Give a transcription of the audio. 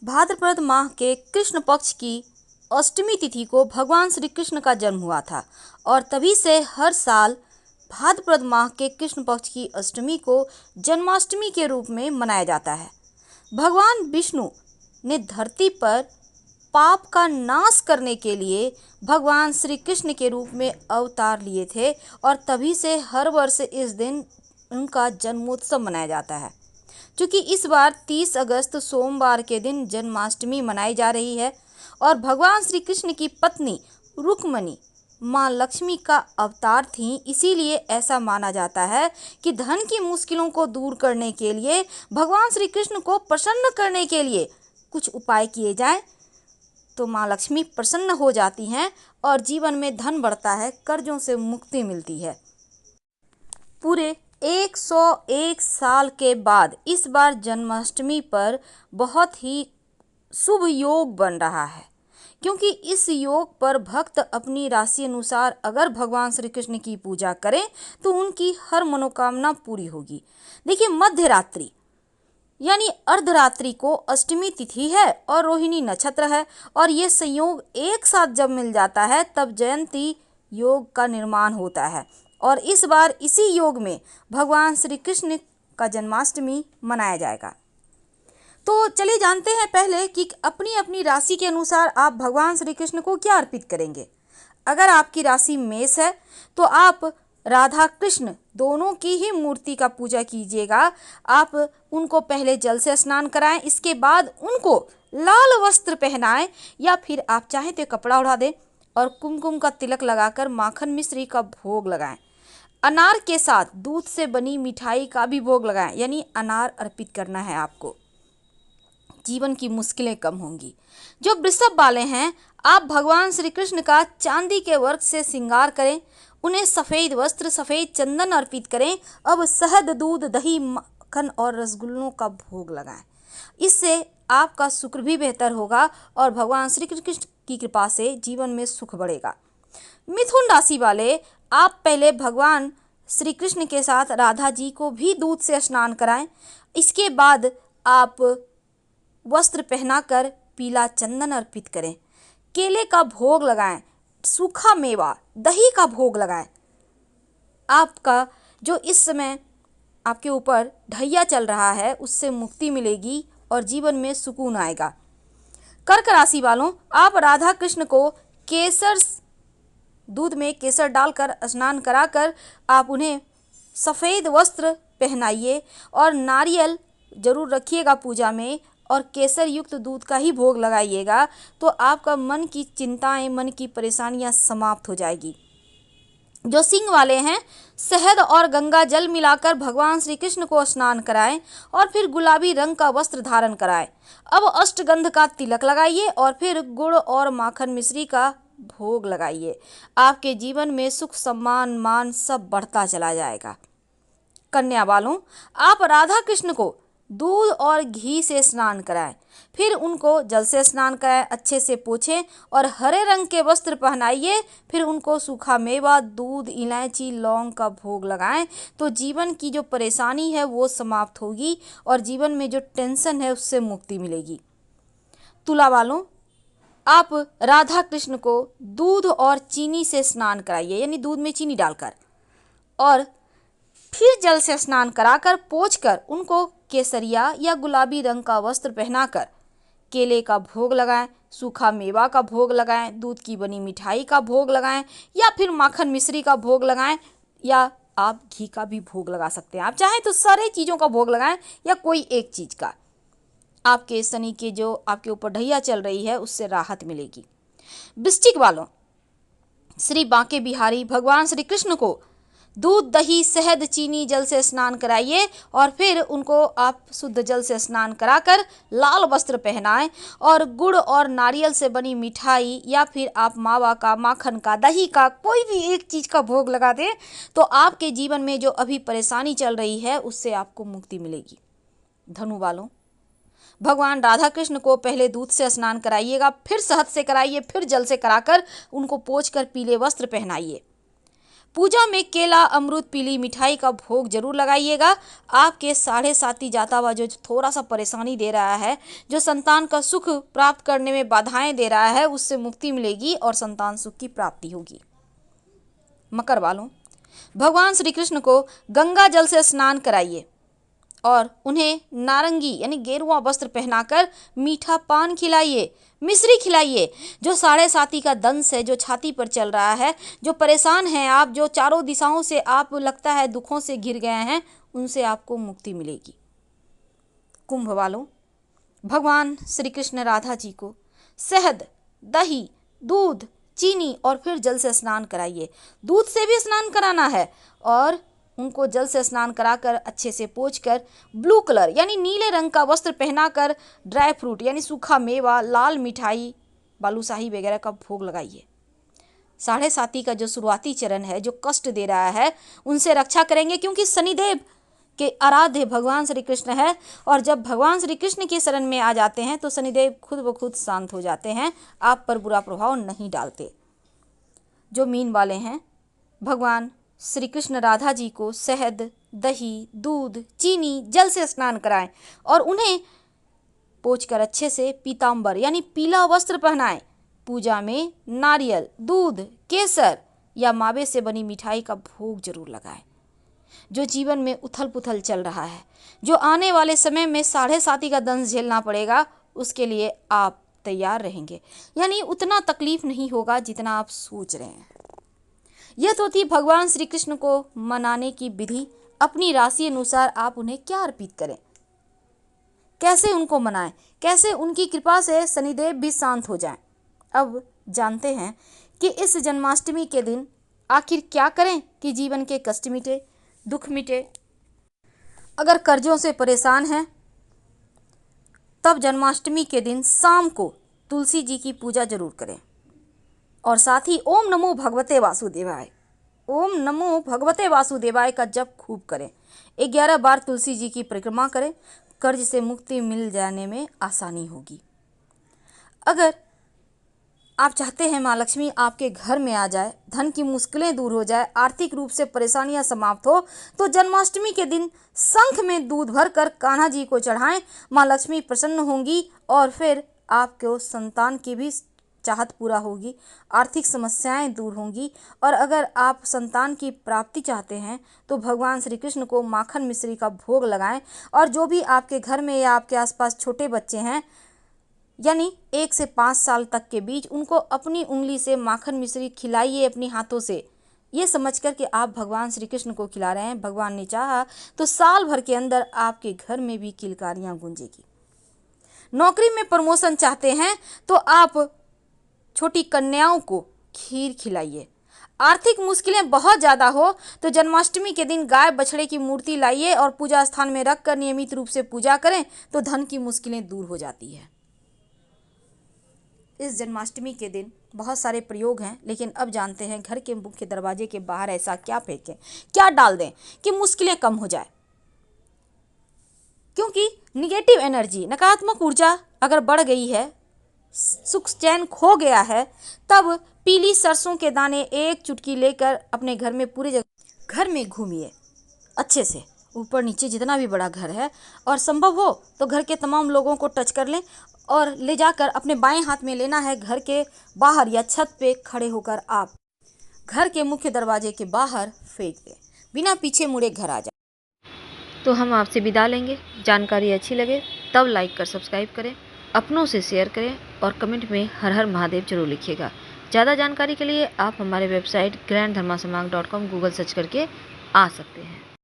भाद्रपद माह के कृष्ण पक्ष की अष्टमी तिथि को भगवान श्री कृष्ण का जन्म हुआ था और तभी से हर साल भाद्रपद माह के कृष्ण पक्ष की अष्टमी को जन्माष्टमी के रूप में मनाया जाता है। भगवान विष्णु ने धरती पर पाप का नाश करने के लिए भगवान श्री कृष्ण के रूप में अवतार लिए थे और तभी से हर वर्ष इस दिन उनका जन्मोत्सव मनाया जाता है। क्योंकि इस बार 30 अगस्त सोमवार के दिन जन्माष्टमी मनाई जा रही है और भगवान श्री कृष्ण की पत्नी रुक्मणी माँ लक्ष्मी का अवतार थी, इसीलिए ऐसा माना जाता है कि धन की मुश्किलों को दूर करने के लिए, भगवान श्री कृष्ण को प्रसन्न करने के लिए कुछ उपाय किए जाएं तो माँ लक्ष्मी प्रसन्न हो जाती हैं और जीवन में धन बढ़ता है, कर्जों से मुक्ति मिलती है। पूरे 101 साल के बाद इस बार जन्माष्टमी पर बहुत ही शुभ योग बन रहा है, क्योंकि इस योग पर भक्त अपनी राशि अनुसार अगर भगवान श्री कृष्ण की पूजा करें तो उनकी हर मनोकामना पूरी होगी। देखिए, मध्य रात्रि यानी अर्धरात्रि को अष्टमी तिथि है और रोहिणी नक्षत्र है और ये संयोग एक साथ जब मिल जाता है तब जयंती योग का निर्माण होता है और इस बार इसी योग में भगवान श्री कृष्ण का जन्माष्टमी मनाया जाएगा। तो चलिए जानते हैं पहले कि अपनी अपनी राशि के अनुसार आप भगवान श्री कृष्ण को क्या अर्पित करेंगे। अगर आपकी राशि मेष है तो आप राधा कृष्ण दोनों की ही मूर्ति का पूजा कीजिएगा। आप उनको पहले जल से स्नान कराएं, इसके बाद उनको लाल वस्त्र पहनाएं या फिर आप चाहें तो कपड़ा उड़ा दें और कुमकुम का तिलक लगाकर माखन मिश्री का भोग लगाएं। अनार के साथ दूध से बनी मिठाई का भी भोग लगाएं, यानी अनार अर्पित करना है आपको। जीवन की मुश्किलें कम होंगी। जो वृषभ वाले हैं, आप भगवान श्री कृष्ण का चांदी के वर्क से श्रृंगार करें, उन्हें सफ़ेद वस्त्र सफ़ेद चंदन अर्पित करें। अब शहद दूध दही मक्खन और रसगुल्लों का भोग लगाएं। इससे आपका शुक्र भी बेहतर होगा और भगवान श्री कृष्ण की कृपा से जीवन में सुख बढ़ेगा। मिथुन राशि वाले, आप पहले भगवान श्री कृष्ण के साथ राधा जी को भी दूध से स्नान कराएं। इसके बाद आप वस्त्र पहनाकर पीला चंदन अर्पित करें, केले का भोग लगाएं, सूखा मेवा दही का भोग लगाएं। आपका जो इस समय आपके ऊपर ढैया चल रहा है उससे मुक्ति मिलेगी और जीवन में सुकून आएगा। कर्क राशि वालों, आप राधा कृष्ण को केसर दूध में केसर डालकर स्नान कराकर आप उन्हें सफ़ेद वस्त्र पहनाइए और नारियल जरूर रखिएगा पूजा में और केसर युक्त दूध का ही भोग लगाइएगा, तो आपका मन की चिंताएं मन की परेशानियां समाप्त हो जाएगी। जो सिंह वाले हैं, शहद और गंगा जल मिलाकर भगवान श्री कृष्ण को स्नान कराएं और फिर गुलाबी रंग का वस्त्र धारण कराएं। अब अष्टगंध का तिलक लगाइए और फिर गुड़ और माखन मिश्री का भोग लगाइए। आपके जीवन में सुख सम्मान मान सब बढ़ता चला जाएगा। कन्या वालों, आप राधा कृष्ण को दूध और घी से स्नान कराएं, फिर उनको जल से स्नान कराएं, अच्छे से पोछें और हरे रंग के वस्त्र पहनाइए। फिर उनको सूखा मेवा दूध इलायची लौंग का भोग लगाएं, तो जीवन की जो परेशानी है वो समाप्त होगी और जीवन में जो टेंशन है उससे मुक्ति मिलेगी। तुला वालों, आप राधा कृष्ण को दूध और चीनी से स्नान कराइए, यानी दूध में चीनी डालकर, और फिर जल से स्नान कराकर पोंछकर उनको केसरिया या गुलाबी रंग का वस्त्र पहनाकर केले का भोग लगाएं, सूखा मेवा का भोग लगाएं, दूध की बनी मिठाई का भोग लगाएं या फिर माखन मिश्री का भोग लगाएं या आप घी का भी भोग लगा सकते हैं। आप चाहें तो सारे चीज़ों का भोग लगाएं या कोई एक चीज़ का। आपके शनि के जो आपके ऊपर ढैया चल रही है उससे राहत मिलेगी। वृश्चिक वालों, श्री बांके बिहारी भगवान श्री कृष्ण को दूध दही शहद चीनी जल से स्नान कराइए और फिर उनको आप शुद्ध जल से स्नान कराकर लाल वस्त्र पहनाएं और गुड़ और नारियल से बनी मिठाई या फिर आप मावा का माखन का दही का कोई भी एक चीज़ का भोग लगा दें, तो आपके जीवन में जो अभी परेशानी चल रही है उससे आपको मुक्ति मिलेगी। धनु वालों, भगवान राधा कृष्ण को पहले दूध से स्नान कराइएगा, फिर शहद से कराइए, फिर जल से कराकर उनको पोंछकर पीले वस्त्र पहनाइए। पूजा में केला, अमरूद, पीली मिठाई का भोग जरूर लगाइएगा। आपके साढ़े साथी जाता हुआ जो थोड़ा सा परेशानी दे रहा है, जो संतान का सुख प्राप्त करने में बाधाएं दे रहा है, उससे मुक्ति मिलेगी और संतान सुख की प्राप्ति होगी। मकर वालों, भगवान श्री कृष्ण को गंगा जल से स्नान कराइए और उन्हें नारंगी यानी गेरुआ वस्त्र पहनाकर मीठा पान खिलाइए, मिश्री खिलाइए। जो साढ़े साथी का दंश है, जो छाती पर चल रहा है, जो परेशान हैं आप, जो चारों दिशाओं से आप लगता है दुखों से घिर गए हैं, उनसे आपको मुक्ति मिलेगी। कुंभ वालों, भगवान श्री कृष्ण राधा जी को शहद, दही, दूध, चीनी और फिर जल से स्नान कराइए। दूध से भी स्नान कराना है और उनको जल से स्नान कराकर अच्छे से पोंछकर ब्लू कलर यानी नीले रंग का वस्त्र पहनाकर ड्राई फ्रूट यानी सूखा मेवा, लाल मिठाई, बालूशाही वगैरह का भोग लगाइए। साढ़े साथी का जो शुरुआती चरण है, जो कष्ट दे रहा है, उनसे रक्षा करेंगे, क्योंकि शनिदेव के आराध्य भगवान श्री कृष्ण है और जब भगवान श्री कृष्ण के शरण में आ जाते हैं तो शनिदेव खुद ब खुद शांत हो जाते हैं, आप पर बुरा प्रभाव नहीं डालते। जो मीन वाले हैं, भगवान श्री कृष्ण राधा जी को शहद, दही, दूध, चीनी, जल से स्नान कराएं और उन्हें पोंछकर अच्छे से पीतांबर यानी पीला वस्त्र पहनाएं। पूजा में नारियल, दूध, केसर या मावे से बनी मिठाई का भोग जरूर लगाएं। जो जीवन में उथल पुथल चल रहा है, जो आने वाले समय में साढ़े साथी का दंश झेलना पड़ेगा, उसके लिए आप तैयार रहेंगे, यानी उतना तकलीफ नहीं होगा जितना आप सोच रहे हैं। यह तो थी भगवान श्री कृष्ण को मनाने की विधि। अपनी राशि अनुसार आप उन्हें क्या अर्पित करें, कैसे उनको मनाएं, कैसे उनकी कृपा से शनिदेव भी शांत हो जाएं। अब जानते हैं कि इस जन्माष्टमी के दिन आखिर क्या करें कि जीवन के कष्ट मिटे, दुख मिटे। अगर कर्जों से परेशान हैं तब जन्माष्टमी के दिन शाम को तुलसी जी की पूजा जरूर करें और साथ ही ओम नमो भगवते वासुदेवाय, ओम नमो भगवते वासुदेवाय का जप खूब करें। 11 बार तुलसी जी की परिक्रमा करें, कर्ज से मुक्ति मिल जाने में आसानी होगी। अगर आप चाहते हैं माँ लक्ष्मी आपके घर में आ जाए, धन की मुश्किलें दूर हो जाए, आर्थिक रूप से परेशानियां समाप्त हो, तो जन्माष्टमी के दिन शंख में दूध भरकर कान्हा जी को चढ़ाएं। माँ लक्ष्मी प्रसन्न होंगी और फिर आपको संतान की भी चाहत पूरा होगी, आर्थिक समस्याएं दूर होंगी। और अगर आप संतान की प्राप्ति चाहते हैं तो भगवान श्री कृष्ण को माखन मिश्री का भोग लगाएं और जो भी आपके घर में या आपके आसपास छोटे बच्चे हैं, यानी 1 से 5 साल तक के बीच, उनको अपनी उंगली से माखन मिश्री खिलाइए अपनी हाथों से, ये समझकर कि आप भगवान श्री कृष्ण को खिला रहे हैं। भगवान ने चाहा तो साल भर के अंदर आपके घर में भी किलकारियां गूंजेगी। नौकरी में प्रमोशन चाहते हैं तो आप छोटी कन्याओं को खीर खिलाइए। आर्थिक मुश्किलें बहुत ज़्यादा हो तो जन्माष्टमी के दिन गाय बछड़े की मूर्ति लाइए और पूजा स्थान में रखकर नियमित रूप से पूजा करें तो धन की मुश्किलें दूर हो जाती है। इस जन्माष्टमी के दिन बहुत सारे प्रयोग हैं, लेकिन अब जानते हैं घर के मुख्य दरवाजे के बाहर ऐसा क्या फेंकें, क्या डाल दें कि मुश्किलें कम हो जाए। क्योंकि निगेटिव एनर्जी, नकारात्मक ऊर्जा अगर बढ़ गई है, सुख चैन खो गया है, तब पीली सरसों के दाने 1 चुटकी लेकर अपने घर में पूरे जगह घर में घूमिए अच्छे से, ऊपर नीचे जितना भी बड़ा घर है, और संभव हो तो घर के तमाम लोगों को टच कर लें और ले जाकर अपने बाएं हाथ में लेना है। घर के बाहर या छत पे खड़े होकर आप घर के मुख्य दरवाजे के बाहर फेंक दें, बिना पीछे मुड़े घर आ जाए। तो हम आपसे विदा लेंगे। जानकारी अच्छी लगे तब लाइक कर सब्सक्राइब करें, अपनों से शेयर करें और कमेंट में हर हर महादेव जरूर लिखिएगा। ज़्यादा जानकारी के लिए आप हमारे वेबसाइट grandharmasamac.com गूगल सर्च करके आ सकते हैं।